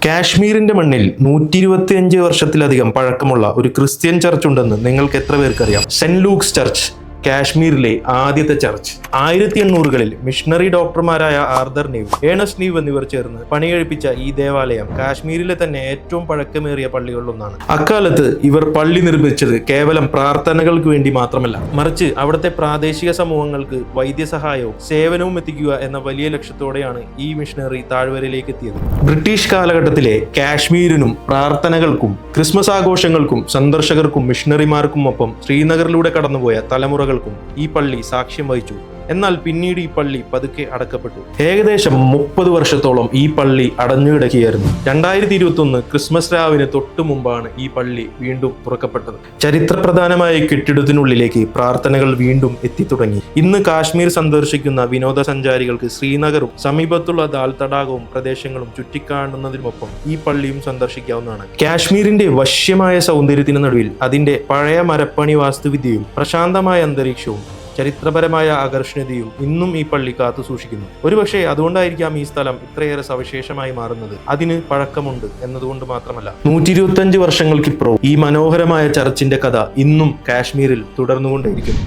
കാശ്മീരിന്റെ മണ്ണിൽ 125 വർഷത്തിലധികം പഴക്കമുള്ള ഒരു ക്രിസ്ത്യൻ ചർച്ച് ഉണ്ടെന്ന് നിങ്ങൾക്ക് എത്ര പേർക്കറിയാം? സെന്റ് ലൂക്സ് ചർച്ച്, കാശ്മീരിലെ ആദ്യത്തെ ചർച്ച്. 1800കളിൽ മിഷണറി ഡോക്ടർമാരായ ആർതർ നീവ്, ഏണസ്റ്റ് നീവ് എന്നിവർ ചേർന്ന് പണികഴിപ്പിച്ച ഈ ദേവാലയം കാശ്മീരിലെ തന്നെ ഏറ്റവും പഴക്കമേറിയ പള്ളികളിലൊന്നാണ്. അക്കാലത്ത് ഇവർ പള്ളി നിർമ്മിച്ചത് കേവലം പ്രാർത്ഥനകൾക്ക് വേണ്ടി മാത്രമല്ല, മറിച്ച് അവിടുത്തെ പ്രാദേശിക സമൂഹങ്ങൾക്ക് വൈദ്യസഹായവും സേവനവും എത്തിക്കുക എന്ന വലിയ ലക്ഷ്യത്തോടെയാണ് ഈ മിഷണറി താഴ്വരയിലേക്ക് എത്തിയത്. ബ്രിട്ടീഷ് കാലഘട്ടത്തിലെ കാശ്മീരിനും പ്രാർത്ഥനകൾക്കും ക്രിസ്മസ് ആഘോഷങ്ങൾക്കും സന്ദർശകർക്കും മിഷണറിമാർക്കും ഒപ്പം ശ്രീനഗറിലൂടെ കടന്നുപോയ തലമുറകൾക്കും ഈ പള്ളി സാക്ഷ്യം വഹിച്ചു. എന്നാൽ പിന്നീട് ഈ പള്ളി പതുക്കെ അടക്കപ്പെട്ടു. ഏകദേശം 30 വർഷത്തോളം ഈ പള്ളി അടഞ്ഞുകിടക്കുകയായിരുന്നു. 2021 ക്രിസ്മസ് രാവിന് തൊട്ടു മുമ്പാണ് ഈ പള്ളി വീണ്ടും തുറക്കപ്പെട്ടത്. ചരിത്രപ്രധാനമായ കെട്ടിടത്തിനുള്ളിലേക്ക് പ്രാർത്ഥനകൾ വീണ്ടും എത്തിത്തുടങ്ങി. ഇന്ന് കാശ്മീർ സന്ദർശിക്കുന്ന വിനോദസഞ്ചാരികൾക്ക് ശ്രീനഗറും സമീപത്തുള്ള ദാൽ തടാകവും പ്രദേശങ്ങളും ചുറ്റിക്കാണുന്നതിനൊപ്പം ഈ പള്ളിയും സന്ദർശിക്കാവുന്നതാണ്. കാശ്മീരിന്റെ വശ്യമായ സൗന്ദര്യത്തിന് നടുവിൽ അതിന്റെ പഴയ മരപ്പണി വാസ്തുവിദ്യയും പ്രശാന്തമായ അന്തരീക്ഷവും ചരിത്രപരമായ ആകർഷണീയതയും ഇന്നും ഈ പള്ളി കാത്തു സൂക്ഷിക്കുന്നു. ഒരുപക്ഷെ അതുകൊണ്ടായിരിക്കാം ഈ സ്ഥലം ഇത്രയേറെ സവിശേഷമായി മാറുന്നത്. അതിന് പഴക്കമുണ്ട് എന്നതുകൊണ്ട് മാത്രമല്ല. 125 വർഷങ്ങൾക്കിപ്പുറവും ഈ മനോഹരമായ ചർച്ചിന്റെ കഥ ഇന്നും കാശ്മീരിൽ തുടർന്നുകൊണ്ടേയിരിക്കുന്നു.